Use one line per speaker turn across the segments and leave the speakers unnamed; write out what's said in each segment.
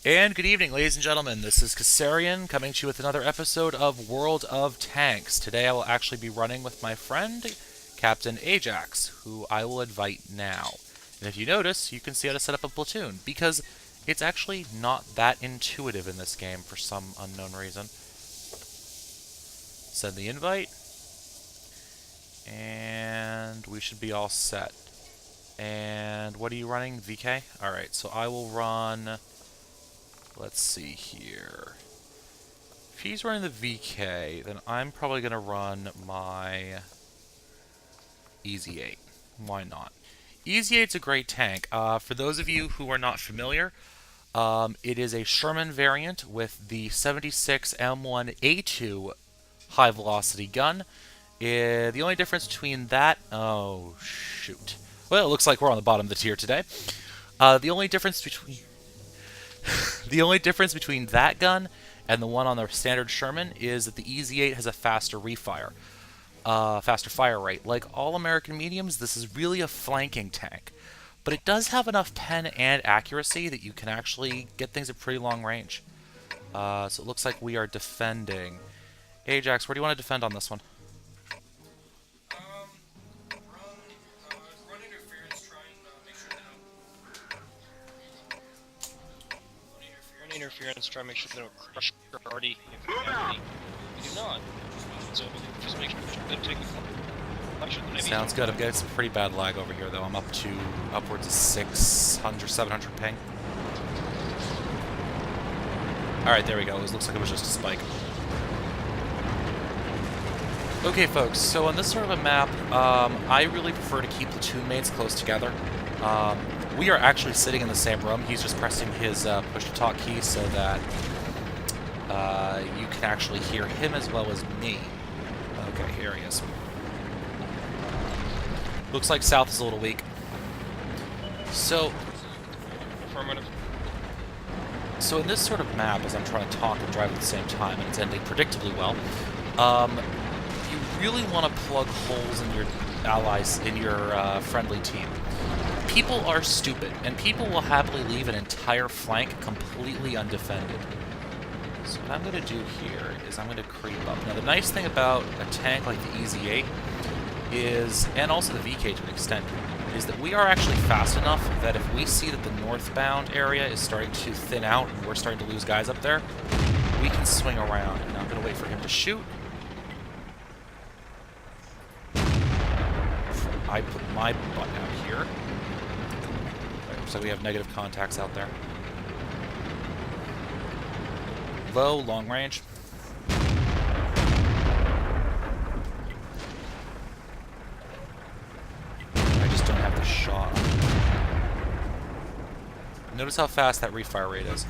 And good evening, ladies and gentlemen. This is Kassarian coming to you with another episode of World of Tanks. Today I will actually be running with my friend, Captain Ajax, who I will invite now. And if you notice, you can see how to set up a platoon, because it's actually not that intuitive in this game for some unknown reason. Send the invite, and we should be all set. And what are you running? VK? Alright, so I will run... Let's see here. If he's running the VK, then I'm probably going to run my Easy 8. Why not? Easy 8's a great tank. For those of you who are not familiar, it is a Sherman variant with the 76 M1A2 high-velocity gun. The only difference between that... Oh, shoot. Well, it looks like we're on the bottom of the tier today. The only difference between... The only difference between that gun and the one on the standard Sherman is that the Easy 8 has a faster refire, faster fire rate. Like all American mediums, this is really a flanking tank, but it does have enough pen and accuracy that you can actually get things at pretty long range. So it looks like we are defending. Ajax, where do you want to defend on this one?
Run interference, try and make sure they don't. Run interference, try and make sure they don't crush your party. If you have any, you do not. So just make sure they take the flank.
Sounds good. I'm getting some pretty bad lag over here, though. I'm up to upwards of 600, 700 ping. Alright, there we go. It looks like it was just a spike. Okay, folks, so on this sort of a map, I really prefer to keep platoon mates close together. We are actually sitting in the same room. He's just pressing his push-to-talk key so that you can actually hear him as well as me. Okay, here he is. Looks like South is a little weak. So,
Affirmative.
so in this sort of map, as I'm trying to talk and drive at the same time, and it's ending predictably well, you really want to plug holes in your allies, in your friendly team. People are stupid, and people will happily leave an entire flank completely undefended. So what I'm going to do here is I'm going to creep up. Now the nice thing about a tank like the Easy 8 is, and also the VK to an extent, is that we are actually fast enough that if we see that the northbound area is starting to thin out and we're starting to lose guys up there, we can swing around. Now I'm going to wait for him to shoot. I put my butt out here. Right, looks like we have negative contacts out there. Low, long range. I just don't have the shot. Notice how fast that refire rate is.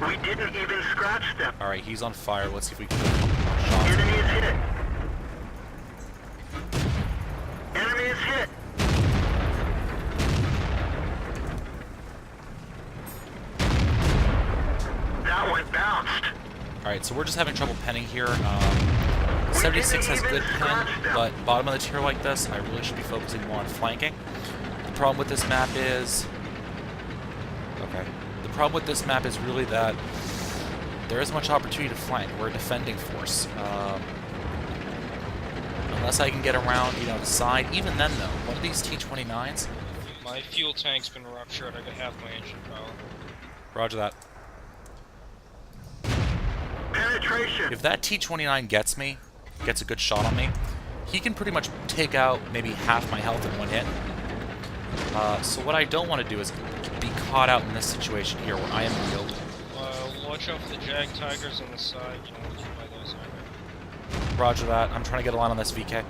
We didn't even scratch them.
Alright, he's on fire. Let's see if we can get a couple more shots.
Enemy is hit. Enemy is hit. That one bounced.
Alright, so we're just having trouble penning here. 76 has good pen, but bottom of the tier like this, I really should be focusing more on flanking. The problem with this map is... Okay. The problem with this map is really that there isn't much opportunity to flank. We're a defending force. Unless I can get around, the side. Even then, though, one of these T-29s...
My fuel tank's been ruptured. I got half my engine power.
Roger that.
Penetration.
If that T-29 gets a good shot on me, he can pretty much take out maybe half my health in one hit. So what I don't want to do is be caught out in this situation here where I am in the open.
Watch out for the Jag Tigers on the side. You don't want to by those either.
Roger that. I'm trying to get a line on this VK.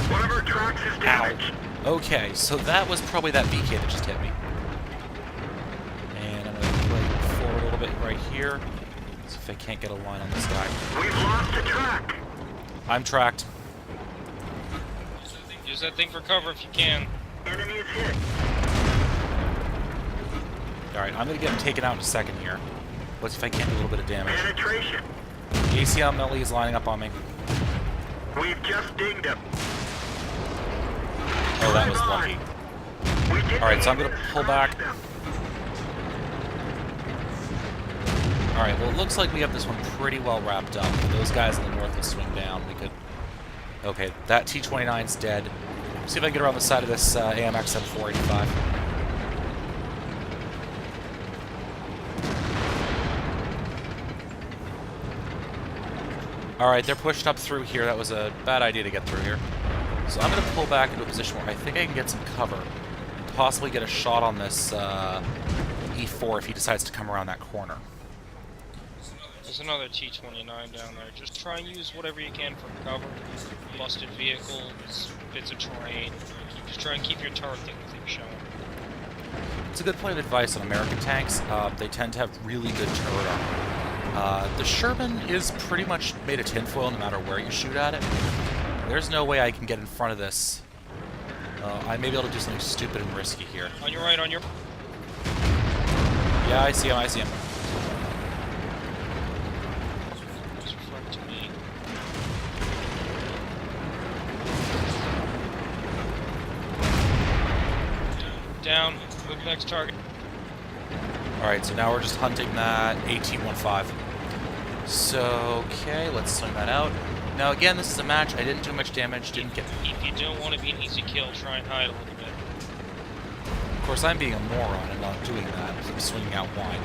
One of our tracks is damaged.
Okay, so that was probably that VK that just hit me. And I'm going to play forward a little bit right here. See if I can't get a line on this guy.
We've lost a track.
I'm tracked.
Use that thing for cover if you can.
Enemy is hit.
Alright, I'm going to get him taken out in a second here. Let's see if I can't do a little bit of damage.
Penetration.
ACL Melly is lining up on me.
We've just dinged him.
that was lucky. Alright, so I'm going to pull back. Alright, well, it looks like we have this one pretty well wrapped up. Those guys in the north will swing down. We could... Okay, that T-29's dead. See if I can get around the side of this AMX M485. Alright, they're pushed up through here. That was a bad idea to get through here. So I'm going to pull back into a position where I think I can get some cover. And possibly get a shot on this E4 if he decides to come around that corner.
There's another T-29 down there. Just try and use whatever you can for cover. Busted vehicles, bits of terrain. Just try and keep your turret things showing.
It's a good point of advice on American tanks. They tend to have really good turret armor. The Sherman is pretty much made of tinfoil no matter where you shoot at it. There's no way I can get in front of this. I may be able to do something stupid and risky here.
On your right, on your...
Yeah, I see him, I see him.
He's front to me. Down. Move next target.
Alright, so now we're just hunting that AT-15. So, okay, let's swing that out. Now again, this is a match. I didn't do much damage, didn't get...
If you don't want to be an easy kill, try and hide a little bit.
Of course, I'm being a moron and not doing that. I'm swinging out wide.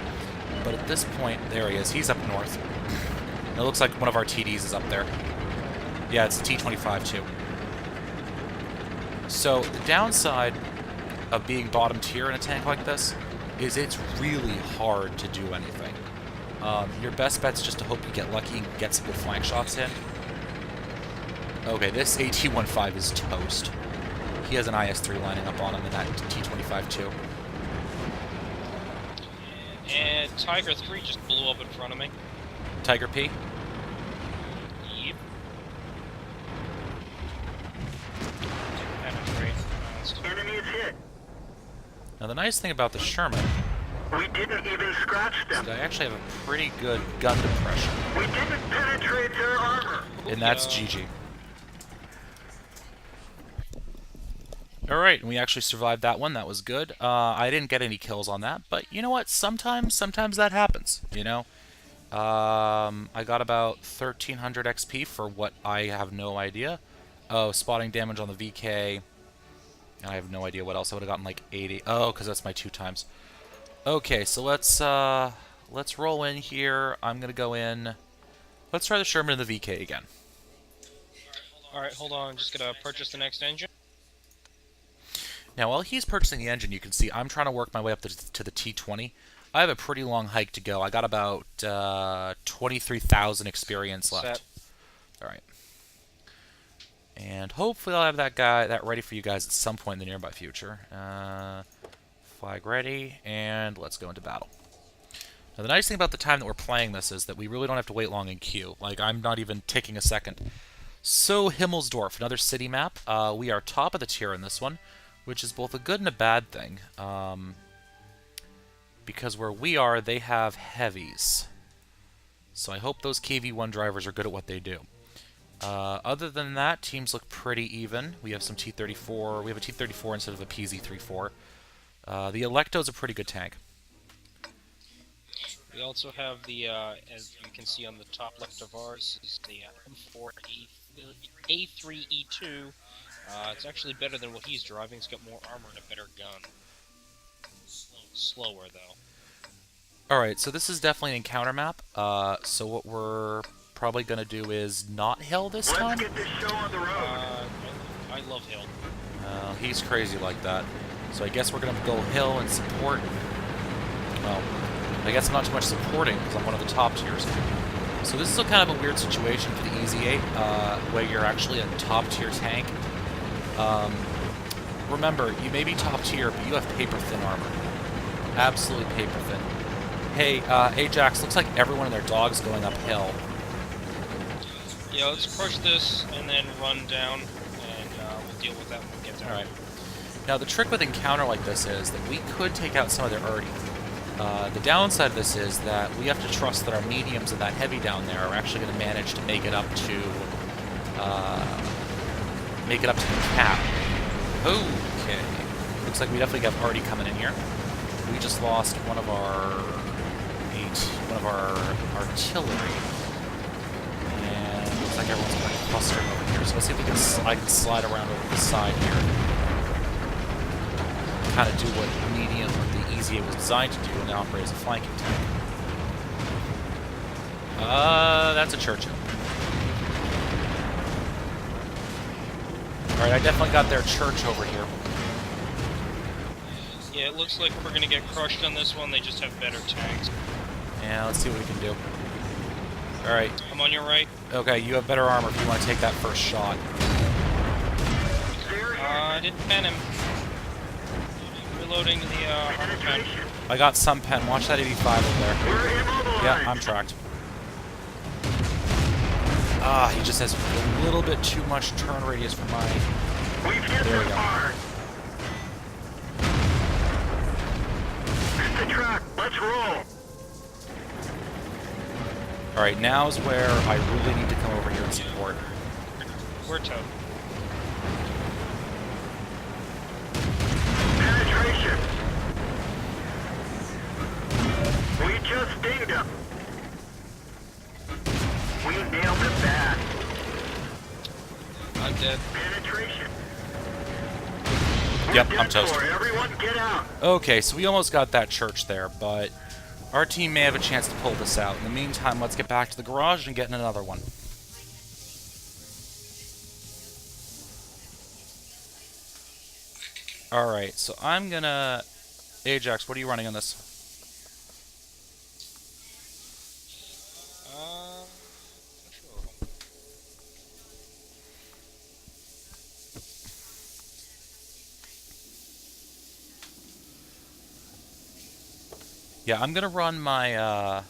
But at this point, there he is. He's up north. It looks like one of our TDs is up there. Yeah, it's the T-25 too. So, the downside of being bottom tier in a tank like this is it's really hard to do anything. Your best bet's just to hope you get lucky and get some good flank shots in. Okay, this AT-15 is toast. He has an IS-3 lining up on him in that T-25 too.
And Tiger 3 just blew up in front of me.
Tiger P?
Yep. Penetrate.
Enemy is hit.
Now the nice thing about the Sherman
We didn't even scratch
is
them.
that I actually have a pretty good gun depression.
We didn't penetrate their armor.
And that's GG. Alright, and we actually survived that one. That was good. I didn't get any kills on that, but you know what? Sometimes that happens, you know? I got about 1,300 XP for what I have no idea. Oh, spotting damage on the VK. And I have no idea what else. I would have gotten like 80. Oh, because that's my 2 times. Okay, so let's roll in here. I'm going to go in. Let's try the Sherman and the VK again.
Alright, hold on. I'm just gonna purchase the next engine.
Now, while he's purchasing the engine, you can see I'm trying to work my way up to the T20. I have a pretty long hike to go. I got about 23,000 experience left.
Set.
All right. And hopefully I'll have that ready for you guys at some point in the nearby future. Flag ready, and let's go into battle. Now, the nice thing about the time that we're playing this is that we really don't have to wait long in queue. Like, I'm not even taking a second. So, Himmelsdorf, another city map. We are top of the tier in this one, which is both a good and a bad thing. Because where we are, they have heavies. So I hope those KV-1 drivers are good at what they do. Other than that, teams look pretty even. We have some T-34. We have a T-34 instead of a PZ-34. The Electo's a pretty good tank.
We also have the, as you can see on the top left of ours, is the M4 A3E2. It's actually better than what he's driving. It's got more armor and a better gun. Slower, though.
Alright, so this is definitely an encounter map. So what we're probably going to do is not hill this
Let's
time.
get this show on the road.
I love Hill.
He's crazy like that. So I guess we're going to go hill and support. Well, I guess I'm not too much supporting because I'm one of the top tiers. So this is a kind of a weird situation for the EZ8, where you're actually a top tier tank. Remember, you may be top tier, but you have paper thin armor. Absolutely paper thin. Hey, Ajax, looks like everyone and their dog's going uphill.
Yeah, let's crush this and then run down, and we'll deal with that when we get there.
Alright. Now, the trick with encounter like this is that we could take out some of their arty. The downside of this is that we have to trust that our mediums and that heavy down there are actually going to manage to make it up to the cap. Okay. Looks like we definitely got arty coming in here. We just lost one of our artillery. And looks like everyone's kind of clustering over here. So let's see if we can I can slide around over the side here. Kind of do what medium the EZA was designed to do and operate as a flanking tank. That's a Churchill. Alright, I definitely got their church over here.
Yeah, it looks like we're gonna get crushed on this one. They just have better tanks.
Yeah, let's see what we can do. Alright.
I'm on your right.
Okay, you have better armor if you want to take that first shot.
I didn't pen him. Reloading the armor pen.
I got some pen. Watch that 85 over there.
We're immobilized.
Yeah, I'm tracked. Ah, he just has a little bit too much turn radius for my...
We've hit
There we
the
go.
bar. Hit the truck. Let's roll.
Alright, now is where I really need to come over here and support.
We're tough.
Penetration. We just dinged him. We nailed it bad.
I'm dead.
Penetration.
Yep,
We're
I'm
dead
toast.
for it. Everyone get out.
Okay, so we almost got that church there, but our team may have a chance to pull this out. In the meantime, let's get back to the garage and get in another one. Alright, so I'm gonna... Ajax, what are you running on this?
Sure.
Yeah, I'm gonna run my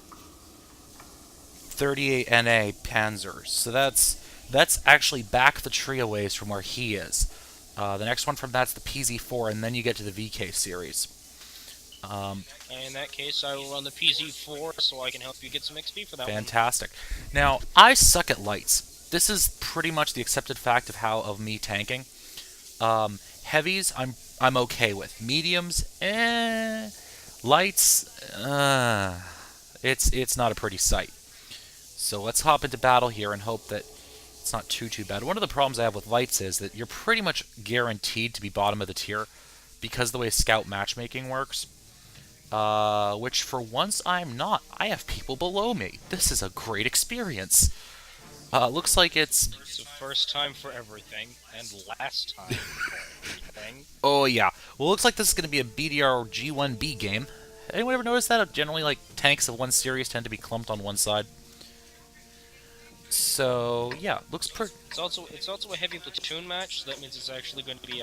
38 NA Panzers. So that's actually back the tree a ways from where he is. The next one from that's the PZ4, and then you get to the VK series.
In that case, I will run the PZ4 so I can help you get some XP for that
Fantastic. Now, I suck at lights. This is pretty much the accepted fact of me tanking. Heavies, I'm okay with. Mediums, Lights, it's not a pretty sight. So let's hop into battle here and hope that it's not too bad. One of the problems I have with lights is that you're pretty much guaranteed to be bottom of the tier because of the way scout matchmaking works. Which for once I'm not. I have people below me. This is a great experience. Looks like it's...
It's the first time for everything, and last time for everything.
Oh yeah. Well, looks like this is going to be a BDR G1B game. Anyone ever notice that? Generally, like, tanks of one series tend to be clumped on one side. So, yeah, looks pretty...
It's also a heavy platoon match, so that means it's actually going to be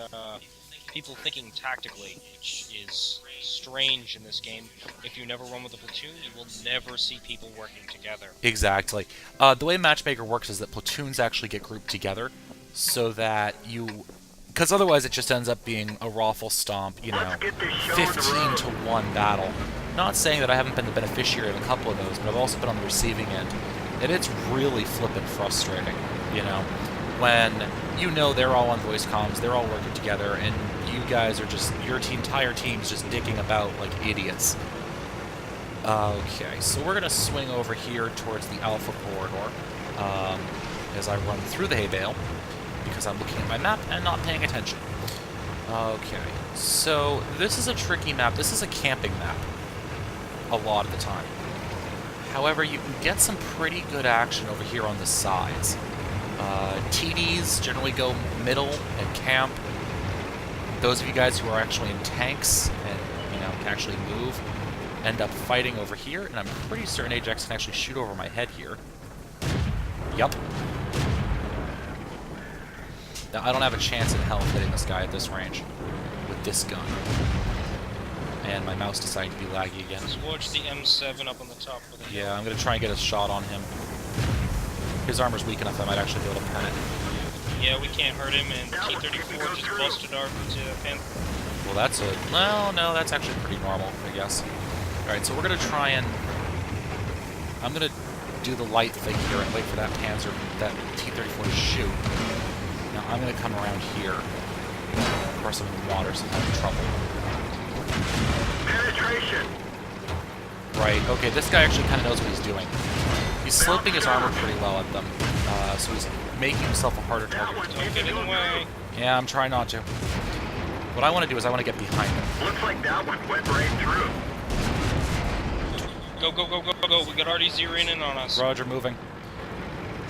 people thinking tactically, which is strange in this game. If you never run with a platoon, you will never see people working together.
Exactly. The way Matchmaker works is that platoons actually get grouped together, so that you... Because otherwise it just ends up being a raffle stomp, you know,
Let's get this show on the
15
road.
to 1 battle. Not saying that I haven't been the beneficiary of a couple of those, but I've also been on the receiving end. And it's really flippin' frustrating, you know, when you know they're all on voice comms, they're all working together, and you guys are just, your entire team's just dicking about like idiots. Okay, so we're going to swing over here towards the Alpha Corridor as I run through the hay bale, because I'm looking at my map and not paying attention. Okay, so this is a tricky map. This is a camping map a lot of the time. However, you can get some pretty good action over here on the sides. TDs generally go middle and camp. Those of you guys who are actually in tanks and, you know, can actually move end up fighting over here, and I'm pretty certain Ajax can actually shoot over my head here. Yup. Now, I don't have a chance in hell of hitting this guy at this range with this gun. And my mouse decided to be laggy again.
Just watch the M7 up on the top of the hill.
Yeah, I'm going to try and get a shot on him. His armor's weak enough I might actually be able to pen it.
Yeah, we can't hurt him, and T-34 just busted our Panther.
Well, that's a... Well, no, that's actually pretty normal, I guess. Alright, so we're going to try and... I'm going to do the light thing here and wait for that Panzer, that T-34 to shoot. Now, I'm going to come around here. course I'm in water, so I'm having trouble.
Penetration.
Right, okay, this guy actually kind of knows what he's doing. He's sloping his armor pretty well at them, so he's making himself a harder target.
Don't get in the way.
Yeah, I'm trying not to. What I want to do is I want to get behind him.
Looks like that one went right through.
Go, go, go, go, go. We got already zeroing in on us.
Roger, moving.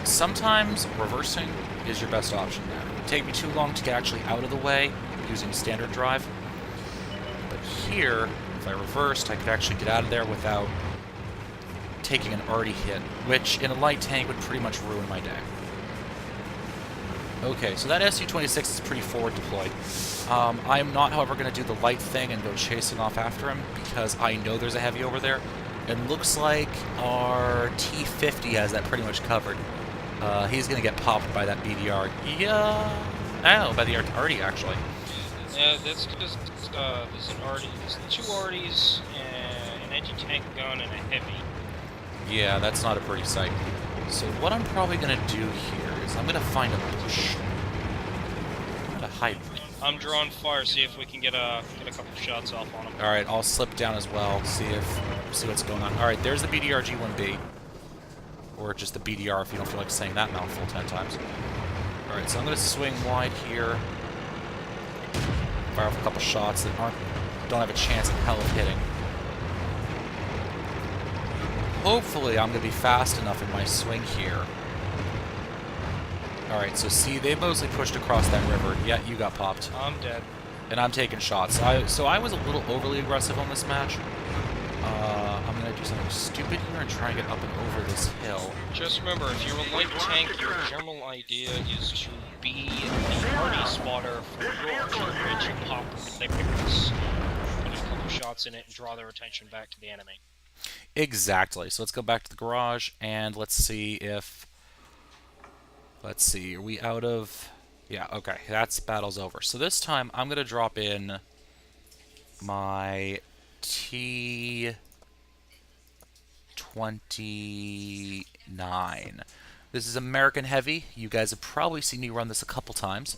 Sometimes reversing is your best option there. It would take me too long to get actually out of the way using standard drive. But here, if I reversed, I could actually get out of there without taking an arty hit, which in a light tank would pretty much ruin my day. Okay, so that SU-26 is pretty forward deployed. I am not, however, going to do the light thing and go chasing off after him, because I know there's a heavy over there. It looks like our T-50 has that pretty much covered. He's going to get popped by that BDR. Yeah. Oh, by the arty, actually.
Yeah, that's because there's an arty. There's 2 arties, an anti-tank gun, and a heavy.
Yeah, that's not a pretty sight. So what I'm probably going to do here is I'm going to find a bush. I'm going to hide.
I'm drawing fire. See if we can get a couple shots off on him.
All right, I'll slip down as well. See what's going on. All right, there's the BDR G1B, or just the BDR if you don't feel like saying that mouthful 10 times. All right, so I'm going to swing wide here, fire off a couple shots that don't have a chance in hell of hitting. Hopefully, I'm going to be fast enough in my swing here. Alright, so see, they mostly pushed across that river. Yeah, you got popped.
I'm dead.
And I'm taking shots. So I was a little overly aggressive on this match. I'm going to do something stupid here and try and get up and over this hill.
Just remember, if you're a light tank, your general idea is to be the arty spotter for your artillery to pop the pickers. Put a couple shots in it and draw their attention back to the enemy.
Exactly. So let's go back to the garage and let's see if... Let's see, are we out of... Yeah, okay, that's battle's over. So this time, I'm going to drop in my T-29. This is American Heavy. You guys have probably seen me run this a couple times.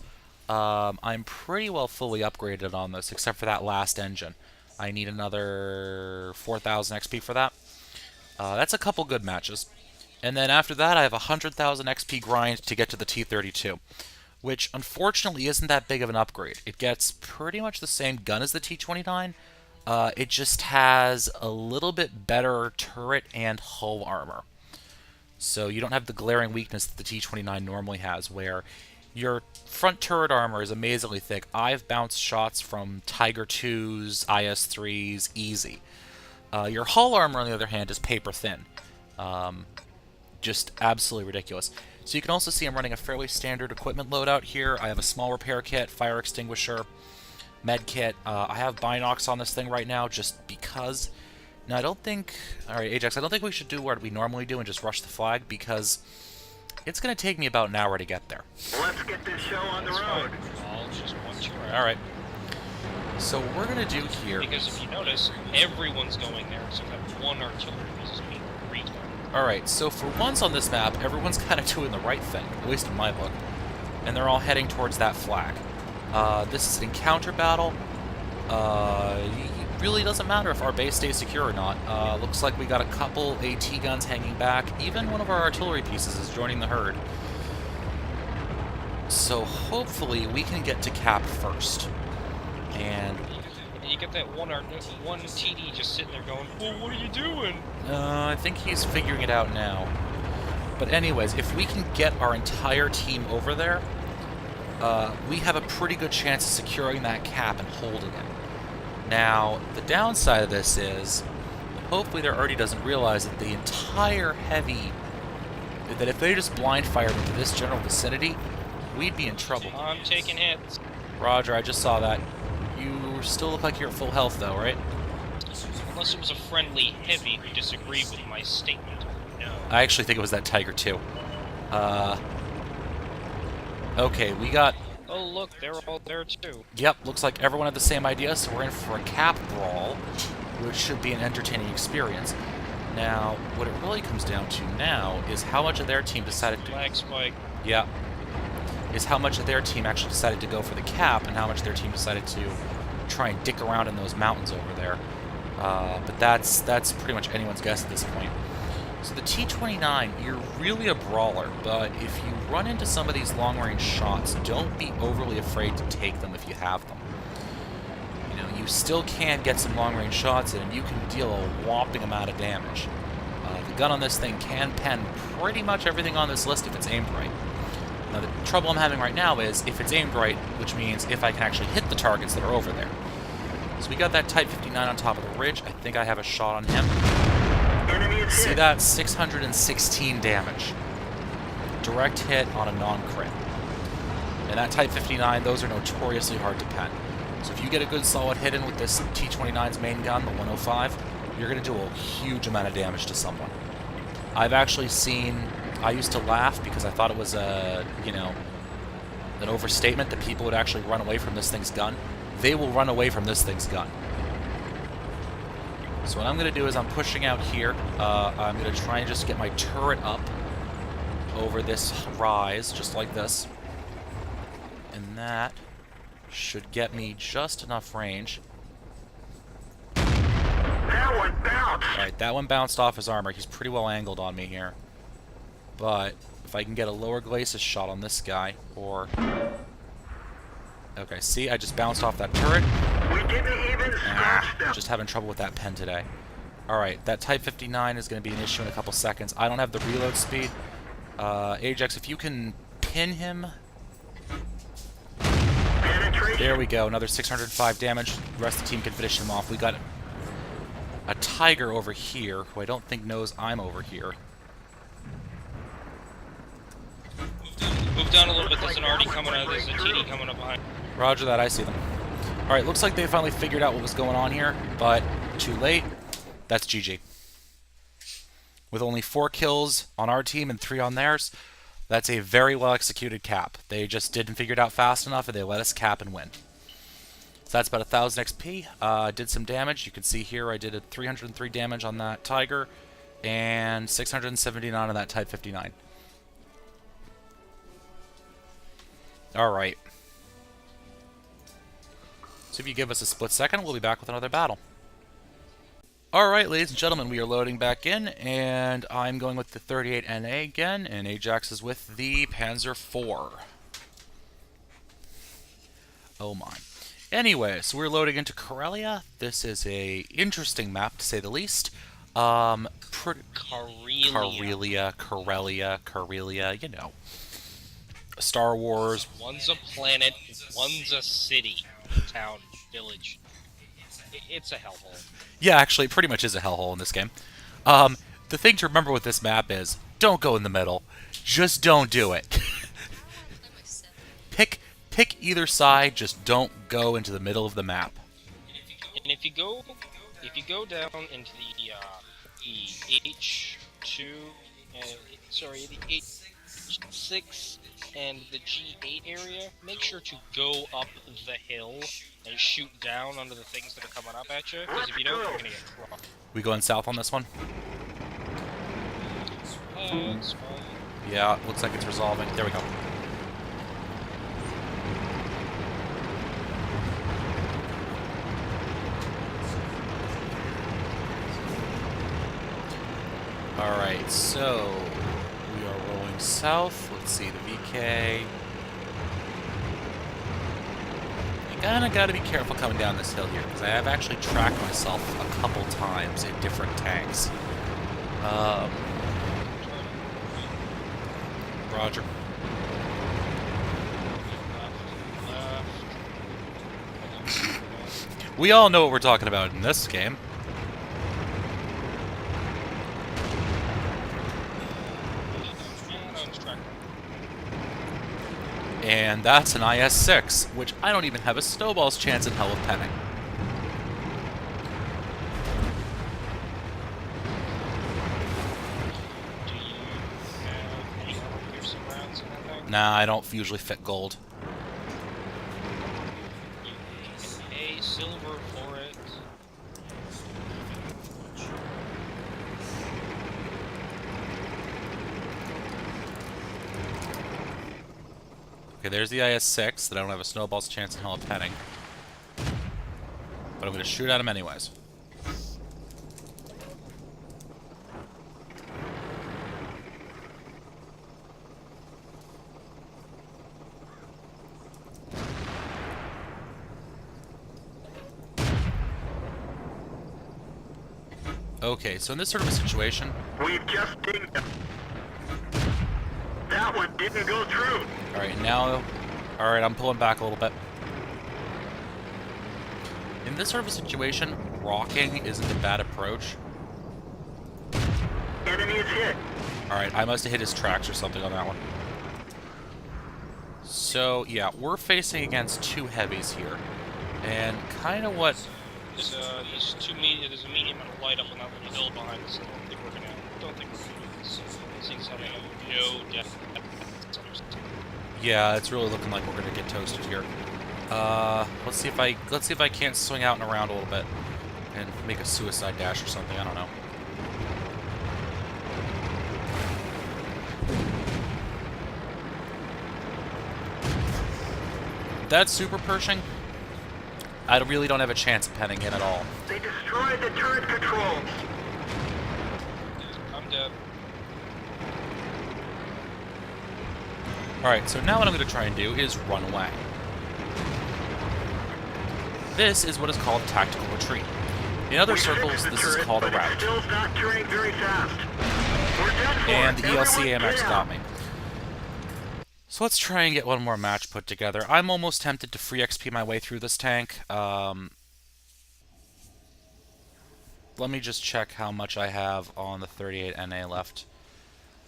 I'm pretty well fully upgraded on this, except for that last engine. I need another 4,000 XP for that. That's a couple good matches. And then after that, I have 100,000 XP grind to get to the T-32, which unfortunately isn't that big of an upgrade. It gets pretty much the same gun as the T-29. It just has a little bit better turret and hull armor. So you don't have the glaring weakness that the T-29 normally has, where your front turret armor is amazingly thick. I've bounced shots from Tiger 2s, IS-3s, easy. Your hull armor, on the other hand, is paper thin. Just absolutely ridiculous. So you can also see I'm running a fairly standard equipment loadout here. I have a small repair kit, fire extinguisher, med kit. I have Binox on this thing right now just because. Now I don't think... Alright, Ajax, I don't think we should do what we normally do and just rush the flag, because it's going to take me about an hour to get there.
Let's get this show on the road.
I'll just watch you around.
Alright. So what we're going to do here...
Because if you notice, everyone's going there except that one artillery piece is being retarded.
Alright, so for once on this map, everyone's kind of doing the right thing, at least in my book. And they're all heading towards that flag. This is an encounter battle. It really doesn't matter if our base stays secure or not. Looks like we got a couple AT guns hanging back. Even one of our artillery pieces is joining the herd. So hopefully we can get to cap first. And
you get that one TD just sitting there going, well, what are you doing?
I think he's figuring it out now. But anyways, if we can get our entire team over there, we have a pretty good chance of securing that cap and holding it. Now, the downside of this is, hopefully their arty doesn't realize that the entire heavy, that if they just blind fired into this general vicinity, we'd be in trouble.
I'm taking hits.
Roger, I just saw that. You still look like you're at full health though, right?
Unless it was a friendly heavy who disagreed with my statement. No.
I actually think it was that Tiger 2. Okay, we got...
Oh look, they're all there too.
Yep, looks like everyone had the same idea, so we're in for a cap brawl, which should be an entertaining experience. Now, what it really comes down to now is how much of their team decided to...
Flag spike.
Yeah. is how much of their team actually decided to go for the cap and how much their team decided to try and dick around in those mountains over there. But that's pretty much anyone's guess at this point. So the T-29, you're really a brawler, but if you run into some of these long-range shots, don't be overly afraid to take them if you have them. You know, you still can get some long-range shots in, and you can deal a whopping amount of damage. The gun on this thing can pen pretty much everything on this list if it's aimed right. Now, the trouble I'm having right now is if it's aimed right, which means if I can actually hit the targets that are over there. So we got that Type 59 on top of the ridge. I think I have a shot on him. See that? 616 damage. Direct hit on a non-crit. And that Type 59, those are notoriously hard to pen. So if you get a good solid hit in with this T-29's main gun, the 105, you're going to do a huge amount of damage to someone. I've actually seen... I used to laugh because I thought it was a, you know, an overstatement that people would actually run away from this thing's gun. They will run away from this thing's gun. So what I'm going to do is I'm pushing out here. I'm going to try and just get my turret up over this rise, just like this. And that should get me just enough range.
That one bounced.
Alright, that one bounced off his armor. He's pretty well angled on me here. But if I can get a lower glacis shot on this guy, or... Okay, see, I just bounced off that turret.
We didn't even scratch them.
Just having trouble with that pen today. Alright, that Type 59 is going to be an issue in a couple seconds. I don't have the reload speed. Ajax, if you can pin him... There we go, another 605 damage. The rest of the team can finish him off. We got a Tiger over here, who I don't think knows I'm over here.
Move down a little bit. There's an RD coming out. There's a TD coming up behind.
Roger that, I see them. Alright, looks like they finally figured out what was going on here, but too late. That's GG. With only 4 kills on our team and 3 on theirs, that's a very well executed cap. They just didn't figure it out fast enough, and they let us cap and win. So that's about 1,000 XP. Did some damage. You can see here I did a 303 damage on that Tiger, and 679 on that Type 59. Alright. So if you give us a split second, we'll be back with another battle. Alright, ladies and gentlemen, we are loading back in, and I'm going with the 38 NA again, and Ajax is with the Panzer IV. Oh my. Anyway, so we're loading into Karelia. This is a interesting map, to say the least. Karelia, you know. Star Wars.
One's a planet, one's a city, town, village. It's a hellhole.
Yeah, actually, it pretty much is a hellhole in this game. The thing to remember with this map is, don't go in the middle. Just don't do it. Pick either side, just don't go into the middle of the map.
And if you go down into the H2, the H6 and the G8 area, make sure to go up the hill and shoot down under the things that are coming up at you, because if you don't, you're gonna get cropped.
We going south on this one?
It's fine.
Yeah, looks like it's resolving. There we go. Alright, so we are rolling south. Let's see the VK. You kinda gotta be careful coming down this hill here, because I have actually tracked myself a couple times in different tanks. Roger. We all know what we're talking about in this game. And that's an IS-6, which I don't even have a snowball's chance in hell of penning.
Do you have any armor-piercing rounds in that thing?
Nah, I don't usually fit gold.
You can pay silver for it.
Okay, there's the IS-6 that I don't have a snowball's chance in hell of penning. But I'm going to shoot at him anyways. Okay, so in this sort of a situation...
We've just dinged them. That one didn't go through.
Alright, now... Alright, I'm pulling back a little bit. In this sort of a situation, rocking isn't a bad approach.
Enemy is hit.
Alright, I must have hit his tracks or something on that one. So, yeah, we're facing against two heavies here. And kind of what...
There's a medium and a light up on that little hill behind us. I don't think we're gonna do this. Things having no death.
Yeah, it's really looking like we're gonna get toasted here. Let's see if I can't swing out and around a little bit and make a suicide dash or something. I don't know. That's super Pershing. I really don't have a chance of penning in at all.
They destroyed the turret controls.
I'm dead.
Alright, so now what I'm going to try and do is run away. This is what is called tactical retreat. In other circles, this is called a rout.
Still not turning very fast. We're done for.
And the ELC
Everyone
AMX
down.
got me. So let's try and get one more match put together. I'm almost tempted to free XP my way through this tank. Let me just check how much I have on the 38 NA left.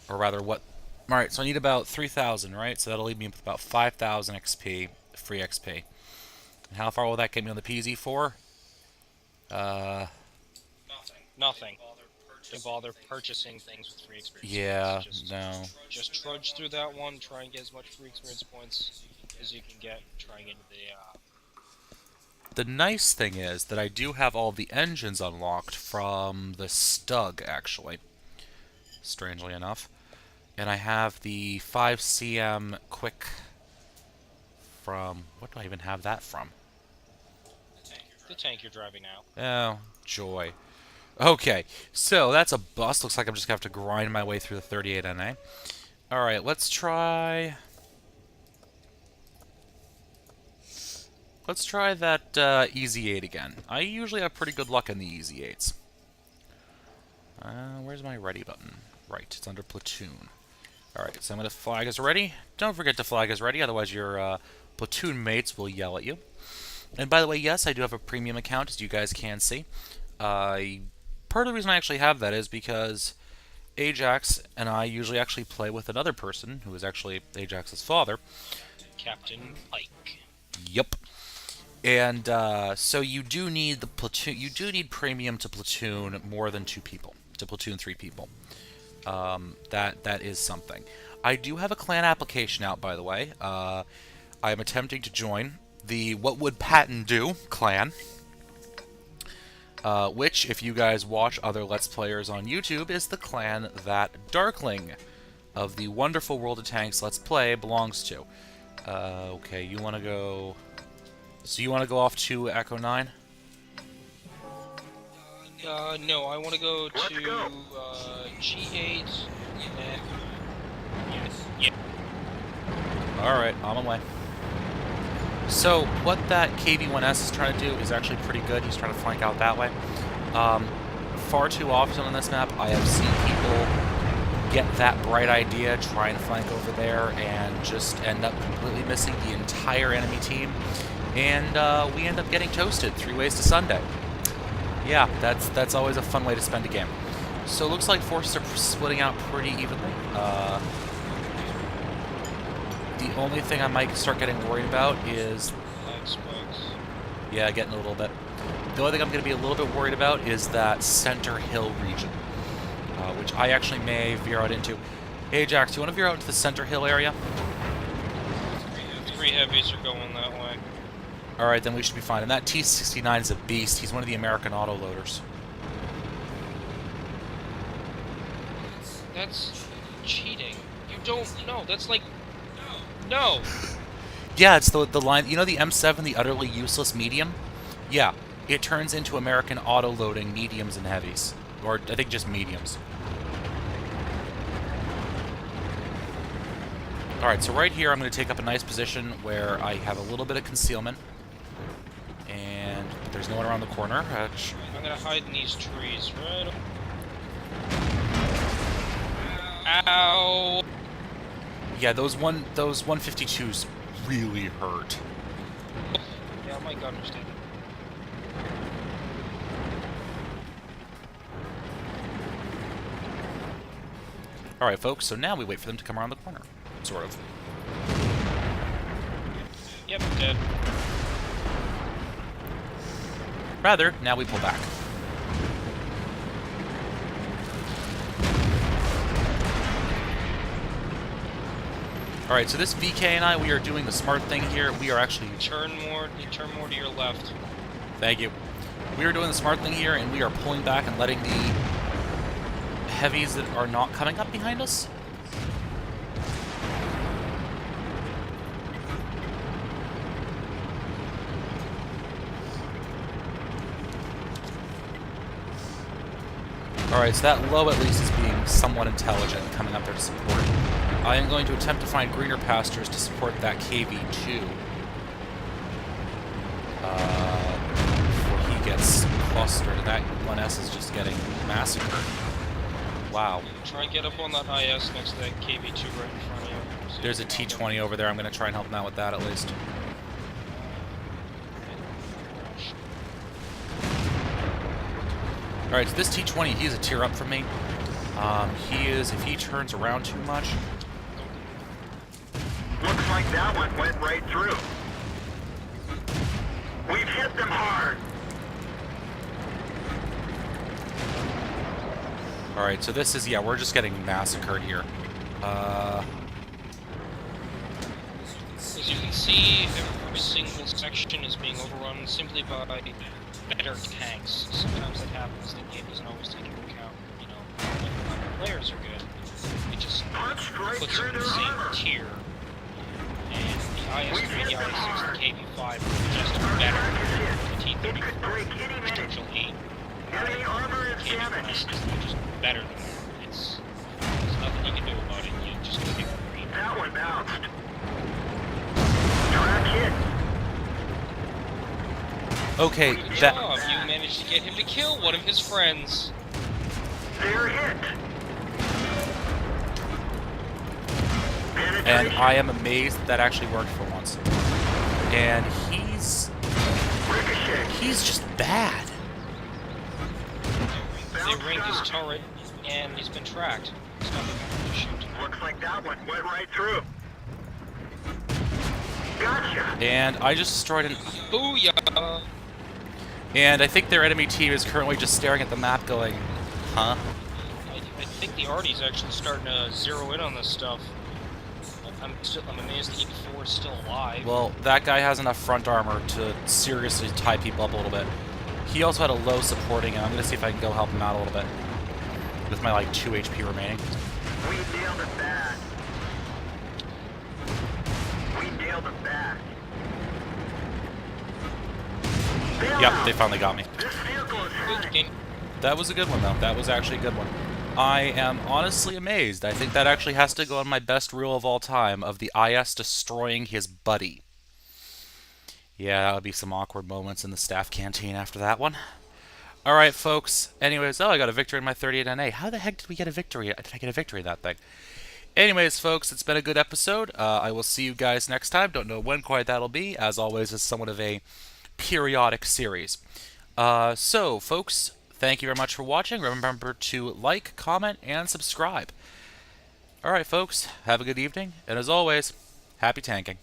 Or rather, what... Alright, so I need about 3,000, right? So that'll leave me with about 5,000 XP, free XP. And how far will that get me on the PZ4?
Nothing. To bother purchasing things with free experience.
Yeah,
Just
no.
Just trudge through that one, try and get as much free experience points as you can get, try and get into the,
The nice thing is that I do have all the engines unlocked from the Stug, actually. Strangely enough. And I have the 5cm quick from... What do I even have that from?
the tank you're driving now.
Oh, joy. Okay, so that's a bust. Looks like I'm just going to have to grind my way through the 38 NA. Alright, let's try... Let's try that EZ8 again. I usually have pretty good luck in the EZ8s. Where's my ready button? Right, it's under platoon. Alright, so I'm going to flag as ready. Don't forget to flag as ready, otherwise your platoon mates will yell at you. And by the way, yes, I do have a premium account, as you guys can see. Part of the reason I actually have that is because Ajax and I usually actually play with another person, who is actually Ajax's father.
Captain Pike.
Yup. And so you do need the platoon. You do need premium to platoon more than 2 people. To platoon 3 people. That is something. I do have a clan application out, by the way. I am attempting to join the What Would Patton Do clan. Which, if you guys watch other Let's Players on YouTube, is the clan that Darkling of the Wonderful World of Tanks Let's Play belongs to. Okay, you want to go... So you want to go off to Echo 9?
No, I want to go
Let's
to
go.
G8 and... Yes. Yeah.
Alright, on my way. So, what that KV-1S is trying to do is actually pretty good. He's trying to flank out that way. Far too often on this map, I have seen people get that bright idea, try and flank over there, and just end up completely missing the entire enemy team. And we end up getting toasted 3 ways to Sunday. Yeah, that's always a fun way to spend a game. So it looks like forces are splitting out pretty evenly. The only thing I might start getting worried about is...
Flag spikes.
Yeah, getting a little bit. The only thing I'm going to be a little bit worried about is that center hill region, which I actually may veer out into. Ajax, do you want to veer out into the center hill area?
3 heavies are going that way.
Alright, then we should be fine. And that T-69 is a beast. He's one of the American autoloaders.
That's cheating. You don't know. That's like... No!
Yeah, it's the line. You know the M7, the utterly useless medium? Yeah, it turns into American auto-loading mediums and heavies. Or I think just mediums. Alright, so right here I'm going to take up a nice position where I have a little bit of concealment. And there's no one around the corner.
I'm gonna hide in these trees, right? Ow!
Yeah, those 152s really hurt.
Yeah, my gun was dead.
Alright, folks, so now we wait for them to come around the corner. Sort of.
Yep, dead.
Rather, now we pull back. Alright, so this VK and I, we are doing the smart thing here. We are actually...
Turn more to your left.
Thank you. We are doing the smart thing here, and we are pulling back and letting the heavies that are not coming up behind us. Alright, so that low at least is being somewhat intelligent and coming up there to support. I am going to attempt to find greener pastures to support that KV-2. Before he gets clustered, and that 1S is just getting massacred. Wow.
Try and get up on that IS next to that KV-2 right in front of you. So
There's a T-20 over there. I'm going to try and help him out with that at least. Alright, so this T-20, he's a tier up from me. He is, if he turns around too much...
Looks like that one went right through. We've hit them hard.
Alright, so this is, yeah, we're just getting massacred here.
As you can see, every single section is being overrun simply by better tanks. Sometimes that happens, the game doesn't always take into account, you know, when the players are good. It just
Punched right
puts them
through
in the
their
same
armor.
tier. And the IS-3, the IS-6, the KV-5 are just
Our
better
attack is
than
hit.
the
It could
T-34,
break any minute.
Potential 8.
Enemy armor is damaged.
They're just better than that. There's nothing you can do about it. You just gotta get green.
That one bounced. Track hit.
Okay,
Good
that...
job. You managed to get him to kill one of his friends.
They're hit.
And
Penetration.
I am amazed that actually worked for once. And
Ricochet.
he's just bad.
They ringed his turret, and he's been tracked. It's not going to shoot.
Looks like that one went right through. Gotcha.
And I just destroyed an...
Booyah!
And I think their enemy team is currently just staring at the map going, huh?
I think the Arty's actually starting to zero in on this stuff. I'm amazed that E4 is still alive.
Well, that guy has enough front armor to seriously tie people up a little bit. He also had a low supporting, and I'm going to see if I can go help him out a little bit. With my, like, 2 HP remaining.
We nailed it bad. We nailed it bad.
Yep, they finally got me.
This vehicle is
Good
hacked.
game.
That was a good one, though. That was actually a good one. I am honestly amazed. I think that actually has to go on my best reel of all time of the IS destroying his buddy. Yeah, that would be some awkward moments in the staff canteen after that one. Alright, folks. Anyways, oh, I got a victory in my 38 NA. How the heck did we get a victory? Did I get a victory in that thing? Anyways, folks, it's been a good episode. I will see you guys next time. Don't know when quite that'll be. As always, it's somewhat of a periodic series. So, folks, thank you very much for watching. Remember to like, comment, and subscribe. Alright, folks, have a good evening. And as always, happy tanking.